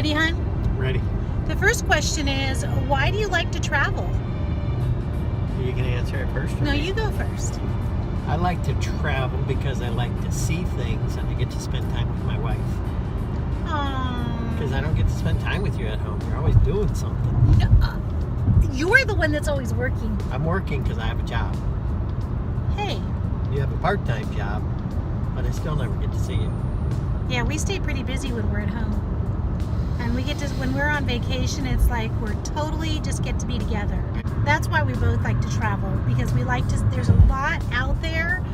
Ready, hon? Ready. The first question is, why do you like to travel? Are you going to answer it first? No, you go first. I like to travel because I like to see things and I get to spend time with my wife. Because I don't get to spend time with you at home. You're always doing something. No, you're the one that's always working. I'm working because I have a job. Hey. You have a part-time job, but I still never get to see you. Yeah, we stay pretty busy when we're at home. And we get to, when we're on vacation, it's like we're totally just get to be together. That's why we both like to travel, because we like to, there's a lot out there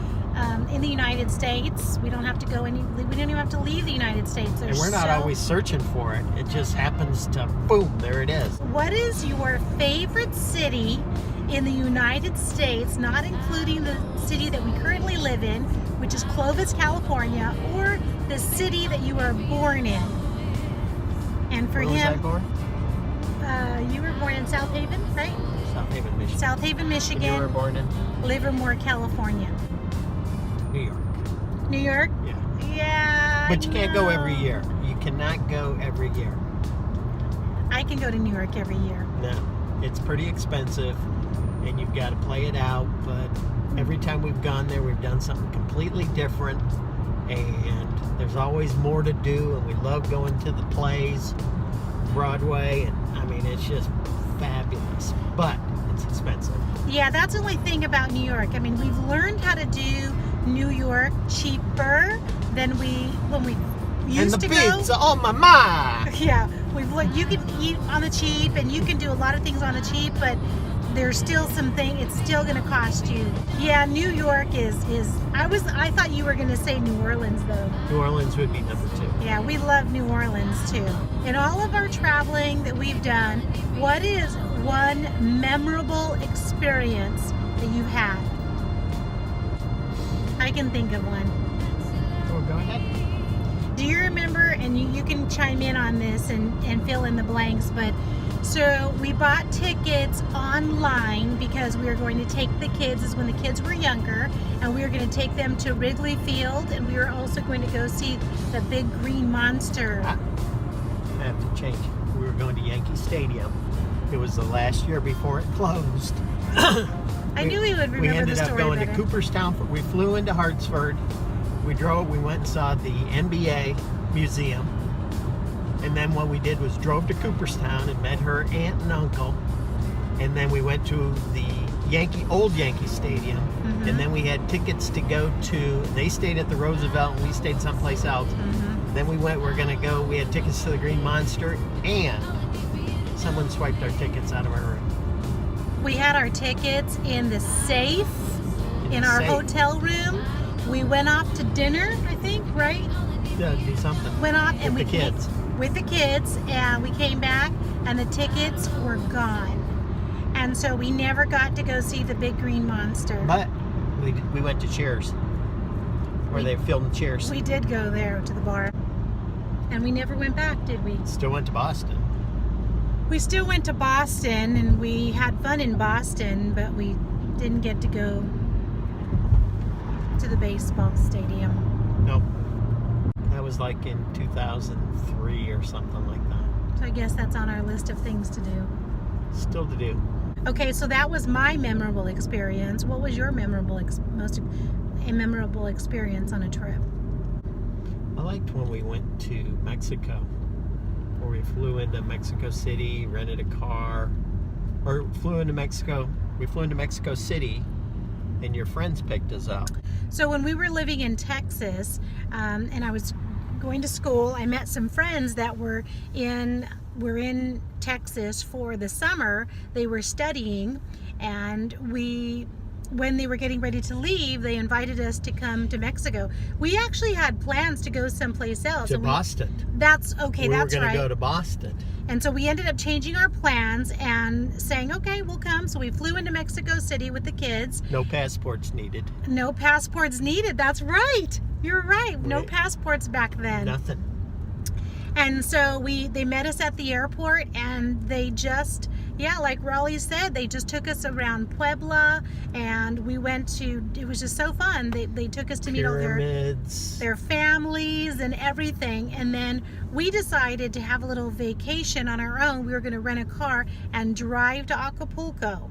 in the United States. We don't have to go we don't even have to leave the United States. And we're not always searching for it. It just happens to, boom, there it is. What is your favorite city in the United States, not including the city that we currently live in, which is Clovis, California, or the city that you were born in? And for Where was I born? You were born in South Haven, right? South Haven, Michigan. South Haven, Michigan. And you were born in? Livermore, California. New York. New York? Yeah. Yeah. But you can't go every year. You cannot go every year. I can go to New York every year. No. It's pretty expensive, and you've got to play it out, but every time we've gone there, we've done something completely different, and there's always more to do, and we love going to the plays, Broadway, and I mean, it's just fabulous, but it's expensive. Yeah, that's the only thing about New York. I mean, we've learned how to do New York cheaper than when we used to go. And the pizza, oh my my! Yeah, you can eat on the cheap, and you can do a lot of things on the cheap, but there's still it's still going to cost you. Yeah, New York is. I thought you were going to say New Orleans, though. New Orleans would be number 2. Yeah, we love New Orleans too. In all of our traveling that we've done, what is one memorable experience that you've had? I can think of one. Oh, go ahead. Do you remember, and you can chime in on this and fill in the blanks, but so we bought tickets online because we were going to take the kids, as when the kids were younger, and we were going to take them to Wrigley Field, and we were also going to go see the big green monster. I have to change. We were going to Yankee Stadium. It was the last year before it closed. I knew he would remember the story. We ended up going better. to Cooperstown. We flew into Hartsford. We went and saw the NBA museum. And then what we did was drove to Cooperstown and met her aunt and uncle. And then we went to the old Yankee Stadium. Mm-hmm. And then we had tickets to go to, they stayed at the Roosevelt and we stayed someplace else. Mm-hmm. Then we had tickets to the Green Monster, and someone swiped our tickets out of our room. We had our tickets in the safe in our hotel room. We went off to dinner, I think, right? Yeah, do something. Went off and with the kids. With the kids, and we came back, and the tickets were gone. And so we never got to go see the big green monster. But we went to Cheers, where they filmed Cheers. We did go there to the bar. And we never went back, did we? Still went to Boston. We still went to Boston, and we had fun in Boston, but we didn't get to go to the baseball stadium. Nope. That was like in 2003 or something like that. So I guess that's on our list of things to do. Still to do. Okay, so that was my memorable experience. What was your most memorable experience on a trip? I liked when we went to Mexico, where we flew into Mexico City, rented a car, or flew into Mexico. We flew into Mexico City, and your friends picked us up. So when we were living in Texas, and I was going to school, I met some friends that were in Texas for the summer. They were studying, and when they were getting ready to leave, they invited us to come to Mexico. We actually had plans to go someplace else. To Boston. That's okay, that's right. We were going to go to Boston. And so we ended up changing our plans and saying, okay, we'll come. So we flew into Mexico City with the kids. No passports needed. No passports needed. That's right. You're right. No passports back then. Nothing. And so they met us at the airport, and they just Yeah, like Raleigh said, they just took us around Puebla, and we went to, it was just so fun. They took us to meet all Pyramids. their families and everything. And then we decided to have a little vacation on our own. We were going to rent a car and drive to Acapulco.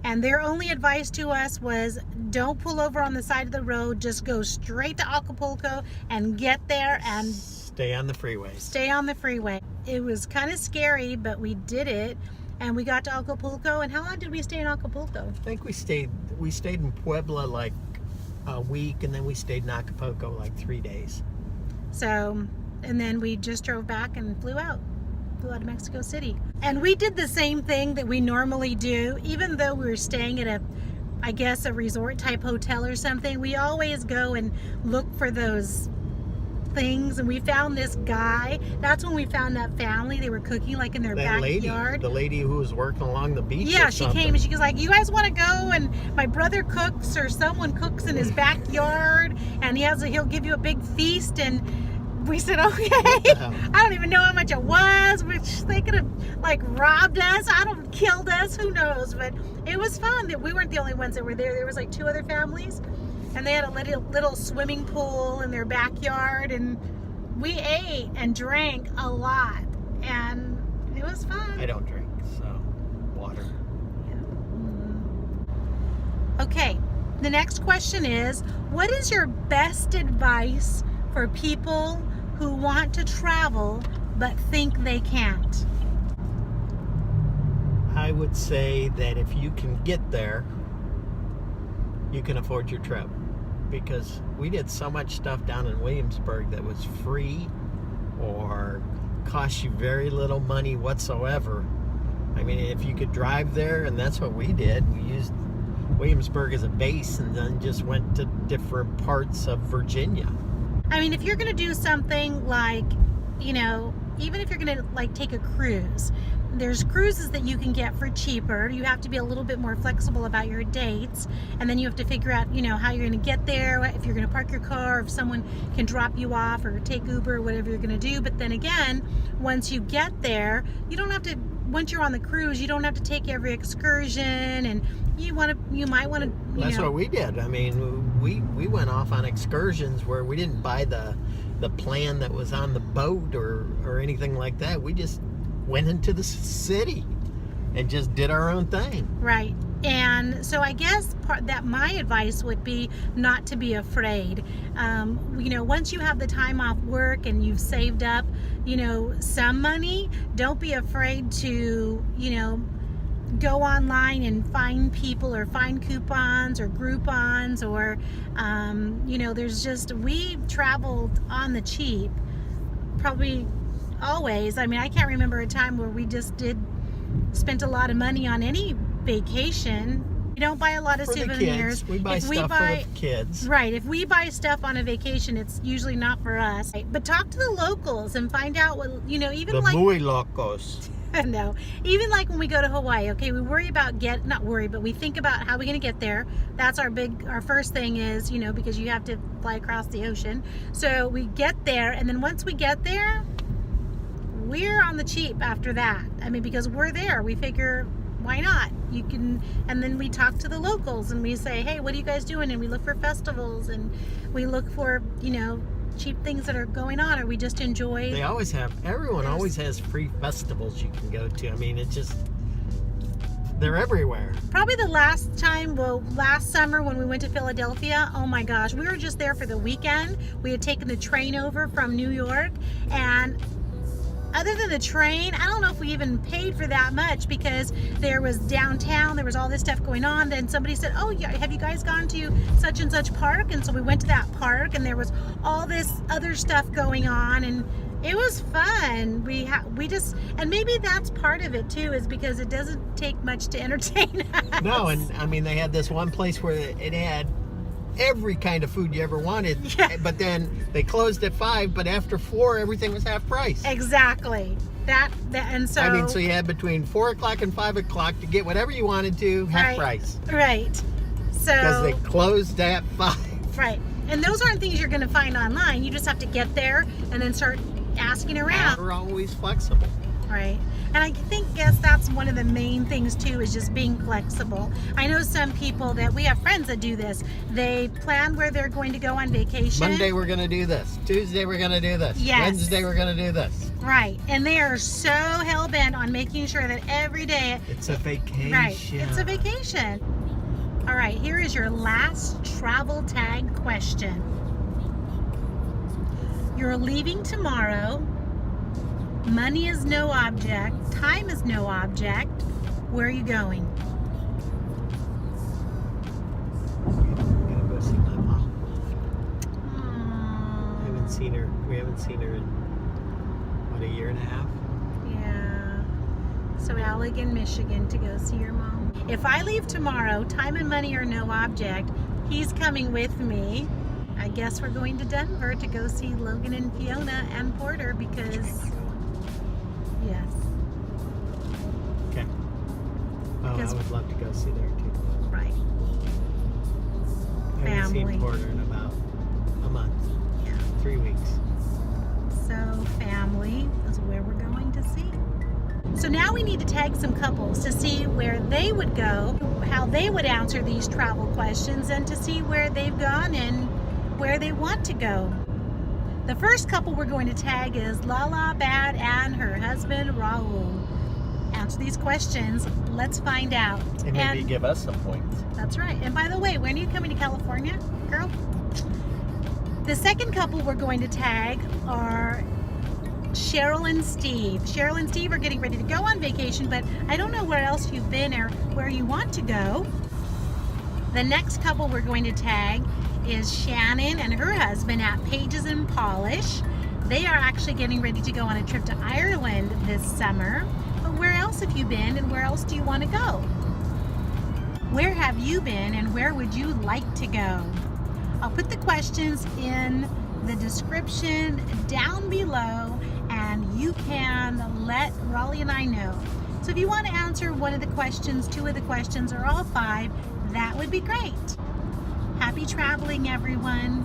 And their only advice to us was, don't pull over on the side of the road, just go straight to Acapulco and get there and stay on the freeway. Stay on the freeway. It was kind of scary, but we did it. And we got to Acapulco. And how long did we stay in Acapulco? I think we stayed in Puebla like a week, and then we stayed in Acapulco like 3 days. So, and then we just drove back and flew out of Mexico City. And we did the same thing that we normally do, even though we were staying at I guess a resort type hotel or something. We always go and look for those things, and we found this guy. That's when we found that family. They were cooking like in their backyard. The lady who was working along the beach. Yeah, she came and she was like, "You guys want to go?" And my brother cooks, or someone cooks in his backyard, and he'll give you a big feast. And we said, okay. I don't even know how much it was, which they could have like robbed us. Killed us. Who knows? But it was fun. That we weren't the only ones that were there. There was like 2 other families. And they had a little swimming pool in their backyard, and we ate and drank a lot, and it was fun. I don't drink, so water. Yeah. Okay, the next question is, what is your best advice for people who want to travel but think they can't? I would say that if you can get there, you can afford your trip, because we did so much stuff down in Williamsburg that was free or cost you very little money whatsoever. I mean, if you could drive there, and that's what we did. We used Williamsburg as a base and then just went to different parts of Virginia. I mean, if you're going to do something like, even if you're going to like take a cruise, there's cruises that you can get for cheaper. You have to be a little bit more flexible about your dates, and then you have to figure out, how you're going to get there, if you're going to park your car, if someone can drop you off or take Uber or whatever you're going to do. But then again, once you get there, you don't have to, once you're on the cruise, you don't have to take every excursion, and you might want to, That's what we did. I mean, we went off on excursions where we didn't buy the plan that was on the boat or anything like that. We just went into the city and just did our own thing. Right. And so I guess my advice would be not to be afraid. Once you have the time off work and you've saved up, some money, don't be afraid to, go online and find people or find coupons or Groupons or, we traveled on the cheap, probably always. I mean, I can't remember a time where we just spent a lot of money on any vacation. We don't buy a lot of for souvenirs. We buy stuff for the kids. Right. If we buy stuff on a vacation, it's usually not for us. Right. But talk to the locals and find out what, even the like... muy locos. No. Even like when we go to Hawaii, okay, we worry about but we think about how we're going to get there. That's our first thing is, because you have to fly across the ocean. So we get there, and then once we get there, we're on the cheap after that. I mean, because we're there, we figure, why not? And then we talk to the locals and we say, hey, what are you guys doing? And we look for festivals, and we look for, cheap things that are going on, or we just enjoy. Everyone always has free festivals you can go to. I mean, they're everywhere. Probably the last summer when we went to Philadelphia, oh my gosh, we were just there for the weekend. We had taken the train over from New York, and other than the train, I don't know if we even paid for that much, because there was downtown, there was all this stuff going on. Then somebody said, oh yeah, have you guys gone to such and such park? And so we went to that park, and there was all this other stuff going on, and it was fun. And maybe that's part of it too, is because it doesn't take much to entertain us. No, and I mean, they had this one place where it had every kind of food you ever wanted. Yeah. But then they closed at 5, but after 4 everything was half price. Exactly. And so, I mean, so you had between 4 o'clock and 5 o'clock to get whatever you wanted to, half price. Right. So because they closed at 5. Right. And those aren't things you're going to find online. You just have to get there and then start asking around. We're always flexible. Right. And I guess that's one of the main things too, is just being flexible. I know some people that we have friends that do this. They plan where they're going to go on vacation. Monday we're going to do this. Tuesday we're going to do this. Yes. Wednesday we're going to do this. Right. And they are so hell-bent on making sure that every day... It's a vacation. Right. It's a vacation. All right. Here is your last travel tag question. You're leaving tomorrow. Money is no object. Time is no object. Where are you going? I'm going to go see my mom. Aww. We haven't seen her in, what, a year and a half? Yeah. So Allegan, Michigan to go see your mom. If I leave tomorrow, time and money are no object. He's coming with me. I guess we're going to Denver to go see Logan and Fiona and Porter because... Yes. Okay. Oh, Because- I would love to go see there too. Right. I haven't Family. seen Porter in about a month. Yeah. 3 weeks. So family is where we're going to see. So now we need to tag some couples to see where they would go, how they would answer these travel questions, and to see where they've gone and where they want to go. The first couple we're going to tag is LaLaBad and her husband Raul. Answer these questions. Let's find out. And maybe give us some points. That's right. And by the way, when are you coming to California, girl? The second couple we're going to tag are Cheryl and Steve. Cheryl and Steve are getting ready to go on vacation, but I don't know where else you've been or where you want to go. The next couple we're going to tag is Shannon and her husband at Pages and Polish. They are actually getting ready to go on a trip to Ireland this summer. But where else have you been and where else do you want to go? Where have you been and where would you like to go? I'll put the questions in the description down below and you can let Raleigh and I know. So if you want to answer one of the questions, 2 of the questions, or all 5, that would be great. Happy traveling, everyone.